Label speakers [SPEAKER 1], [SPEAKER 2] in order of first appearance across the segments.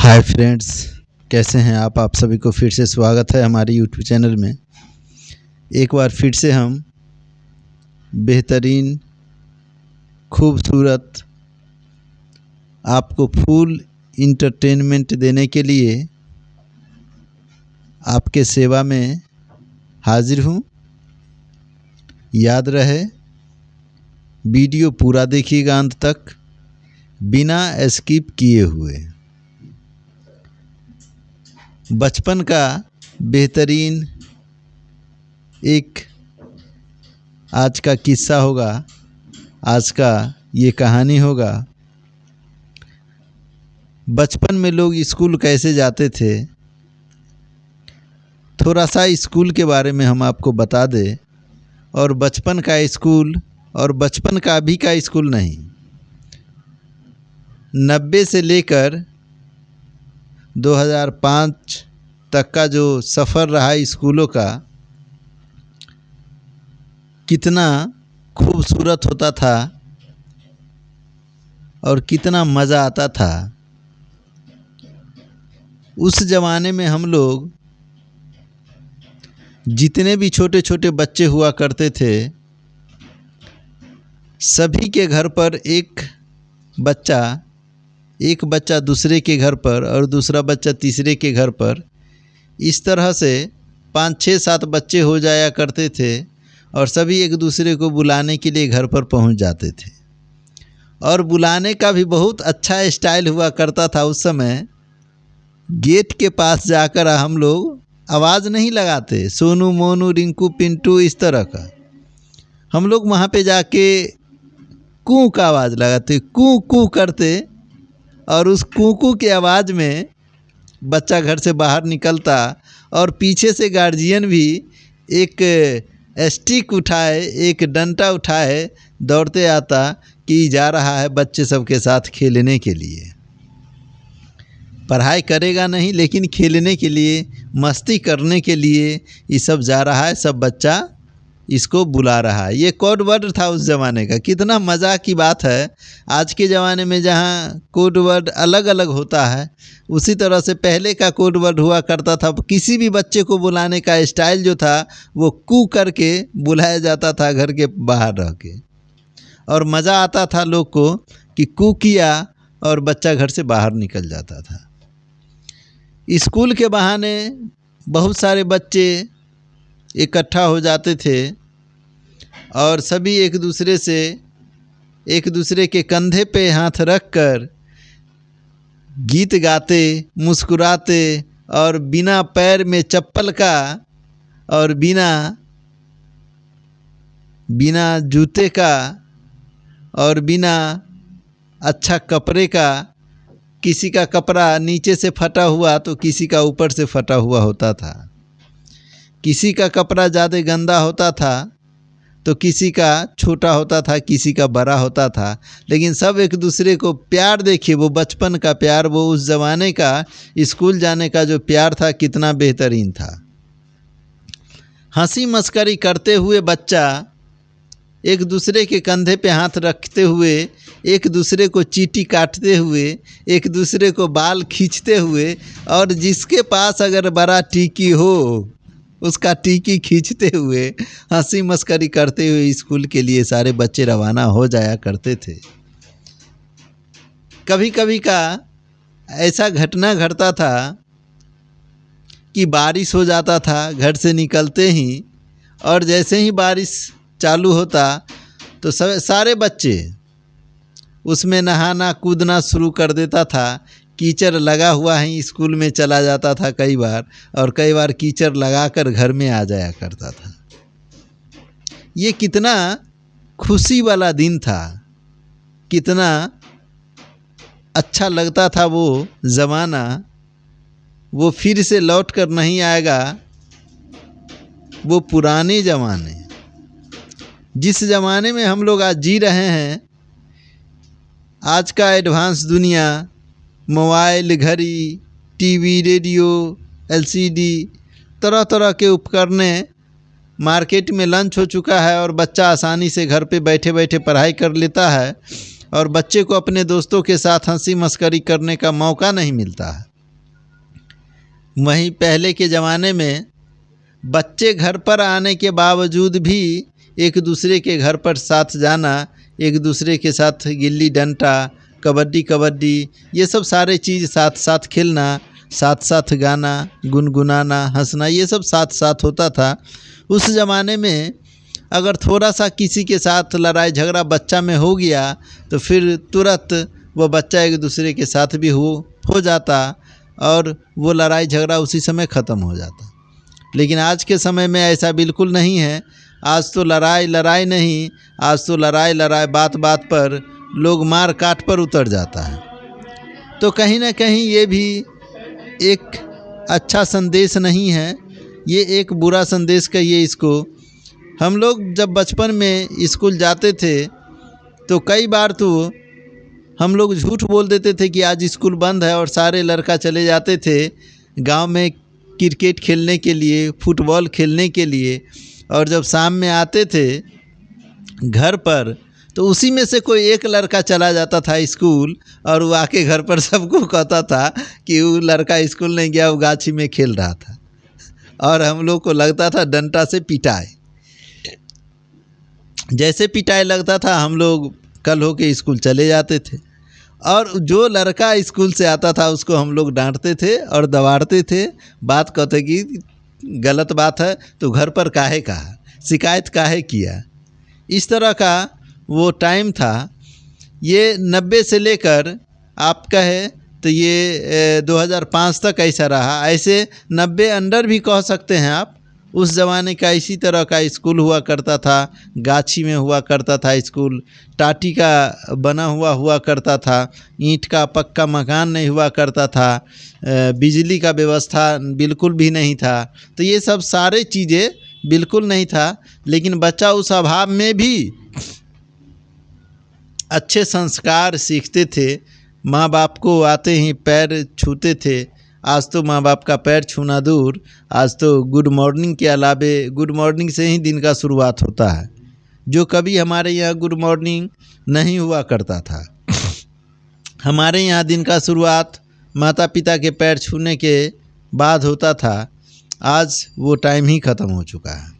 [SPEAKER 1] Hi friends, कैसे हैं आप सभी को फिर से स्वागत है हमारे यूट्यूब चैनल में। एक बार फिर से हम बेहतरीन खूबसूरत आपको फुल इंटरटेनमेंट देने के लिए आपके सेवा में हाजिर हूँ। याद रहे, वीडियो पूरा देखिएगा अंत तक बिना स्किप किए हुए। बचपन का बेहतरीन एक आज का किस्सा होगा, आज का ये कहानी होगा। बचपन में लोग स्कूल कैसे जाते थे, थोड़ा सा स्कूल के बारे में हम आपको बता दें। और बचपन का स्कूल और बचपन का अभी का स्कूल नहीं, 90 से लेकर 2005 तक का जो सफ़र रहा स्कूलों का, कितना खूबसूरत होता था और कितना मज़ा आता था। उस ज़माने में हम लोग जितने भी छोटे छोटे बच्चे हुआ करते थे, सभी के घर पर एक बच्चा दूसरे के घर पर और दूसरा बच्चा तीसरे के घर पर, इस तरह से 5, 6, 7 बच्चे हो जाया करते थे और सभी एक दूसरे को बुलाने के लिए घर पर पहुंच जाते थे। और बुलाने का भी बहुत अच्छा स्टाइल हुआ करता था उस समय। गेट के पास जाकर हम लोग आवाज़ नहीं लगाते, सोनू मोनू रिंकू पिंटू इस तरह का। हम लोग वहाँ पे जाके कू का आवाज़ लगाते, कू कू करते, और उस कूकू की आवाज़ में बच्चा घर से बाहर निकलता और पीछे से गार्जियन भी एक स्टिक उठाए, एक डंडा उठाए दौड़ते आता कि जा रहा है बच्चे सबके साथ खेलने के लिए। पढ़ाई करेगा नहीं, लेकिन खेलने के लिए, मस्ती करने के लिए ये सब जा रहा है, सब बच्चा इसको बुला रहा है। ये कोड वर्ड था उस ज़माने का। कितना मज़ा की बात है। आज के ज़माने में जहाँ कोड वर्ड अलग अलग होता है, उसी तरह से पहले का कोड वर्ड हुआ करता था। किसी भी बच्चे को बुलाने का स्टाइल जो था वो कू करके बुलाया जाता था घर के बाहर रह के, और मज़ा आता था लोग को कि कू किया और बच्चा घर से बाहर निकल जाता था। स्कूल के बहाने बहुत सारे बच्चे इकट्ठा हो जाते थे और सभी एक दूसरे के कंधे पे हाथ रख कर गीत गाते, मुस्कुराते, और बिना पैर में चप्पल का और बिना जूते का और बिना अच्छा कपड़े का, किसी का कपड़ा नीचे से फटा हुआ तो किसी का ऊपर से फटा हुआ होता था, किसी का कपड़ा ज़्यादा गंदा होता था तो किसी का छोटा होता था, किसी का बड़ा होता था, लेकिन सब एक दूसरे को प्यार। देखिए वो बचपन का प्यार, वो उस ज़माने का स्कूल जाने का जो प्यार था, कितना बेहतरीन था। हंसी मस्करी करते हुए बच्चा एक दूसरे के कंधे पे हाथ रखते हुए, एक दूसरे को चींटी काटते हुए, एक दूसरे को बाल खींचते हुए, और जिसके पास अगर बड़ा टीकी हो उसका टीकी खींचते हुए, हंसी मस्करी करते हुए स्कूल के लिए सारे बच्चे रवाना हो जाया करते थे। कभी कभी का ऐसा घटना घटता था कि बारिश हो जाता था घर से निकलते ही, और जैसे ही बारिश चालू होता तो सारे बच्चे उसमें नहाना कूदना शुरू कर देता था। कीचड़ लगा हुआ है स्कूल में चला जाता था कई बार, और कई बार कीचड़ लगाकर घर में आ जाया करता था। ये कितना खुशी वाला दिन था, कितना अच्छा लगता था वो ज़माना। वो फिर से लौट कर नहीं आएगा। वो पुराने ज़माने, जिस ज़माने में हम लोग आज जी रहे हैं, आज का एडवांस दुनिया, मोबाइल, घड़ी, टीवी, रेडियो, एलसीडी, तरह तरह के उपकरण मार्केट में लॉन्च हो चुका है, और बच्चा आसानी से घर पे बैठे बैठे पढ़ाई कर लेता है, और बच्चे को अपने दोस्तों के साथ हंसी मस्करी करने का मौका नहीं मिलता है। वहीं पहले के ज़माने में बच्चे घर पर आने के बावजूद भी एक दूसरे के घर पर साथ जाना, एक दूसरे के साथ गिल्ली डंडा, कबड्डी ये सब सारे चीज़ साथ साथ खेलना, साथ साथ गाना, गुनगुनाना, हंसना, ये सब साथ साथ होता था। उस ज़माने में अगर थोड़ा सा किसी के साथ लड़ाई झगड़ा बच्चा में हो गया तो फिर तुरंत वो बच्चा एक दूसरे के साथ भी हो जाता और वो लड़ाई झगड़ा उसी समय ख़त्म हो जाता। लेकिन आज के समय में ऐसा बिल्कुल नहीं है। आज तो लड़ाई नहीं, आज तो लड़ाई बात बात पर लोग मार काट पर उतर जाता है। तो कहीं ना कहीं ये भी एक अच्छा संदेश नहीं है, ये एक बुरा संदेश कहिए इसको। हम लोग जब बचपन में स्कूल जाते थे तो कई बार तो हम लोग झूठ बोल देते थे कि आज स्कूल बंद है और सारे लड़का चले जाते थे गांव में क्रिकेट खेलने के लिए, फुटबॉल खेलने के लिए। और जब शाम में आते थे घर पर तो उसी में से कोई एक लड़का चला जाता था स्कूल और वो आके घर पर सबको कहता था कि वो लड़का स्कूल नहीं गया, वो गाछी में खेल रहा था। और हम लोग को लगता था डंडा से पिटाए। जैसे पिटाई लगता था हम लोग कल हो के स्कूल चले जाते थे और जो लड़का स्कूल से आता था उसको हम लोग डांटते थे और दबाड़ते थे। बात कहते कि गलत बात है तो घर पर काहे कहा, शिकायत काहे किया। इस तरह का वो टाइम था। ये 90 से लेकर आप कहे तो ये 2005 तक ऐसा रहा। ऐसे 90 अंडर भी कह सकते हैं आप। उस ज़माने का इसी तरह का स्कूल हुआ करता था। गाछी में हुआ करता था स्कूल, टाटी का बना हुआ करता था, ईंट का पक्का मकान नहीं हुआ करता था, बिजली का व्यवस्था बिल्कुल भी नहीं था। तो ये सब सारे चीज़ें बिल्कुल नहीं था। लेकिन बच्चा उस अभाव में भी अच्छे संस्कार सीखते थे। माँ बाप को आते ही पैर छूते थे। आज तो माँ बाप का पैर छूना दूर, आज तो गुड मॉर्निंग के अलावे गुड मॉर्निंग से ही दिन का शुरुआत होता है, जो कभी हमारे यहाँ गुड मॉर्निंग नहीं हुआ करता था। हमारे यहाँ दिन का शुरुआत माता पिता के पैर छूने के बाद होता था। आज वो टाइम ही ख़त्म हो चुका है।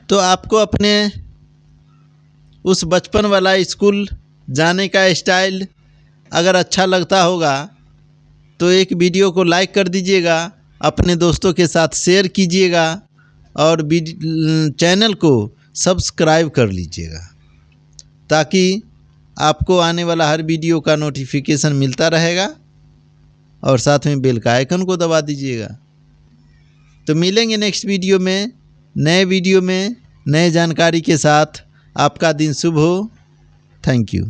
[SPEAKER 1] तो आपको अपने उस बचपन वाला स्कूल जाने का स्टाइल अगर अच्छा लगता होगा तो एक वीडियो को लाइक कर दीजिएगा, अपने दोस्तों के साथ शेयर कीजिएगा और चैनल को सब्सक्राइब कर लीजिएगा ताकि आपको आने वाला हर वीडियो का नोटिफिकेशन मिलता रहेगा। और साथ में बेल का आइकन को दबा दीजिएगा। तो मिलेंगे नेक्स्ट वीडियो में, नए वीडियो में नए जानकारी के साथ। आपका दिन शुभ हो। Thank you.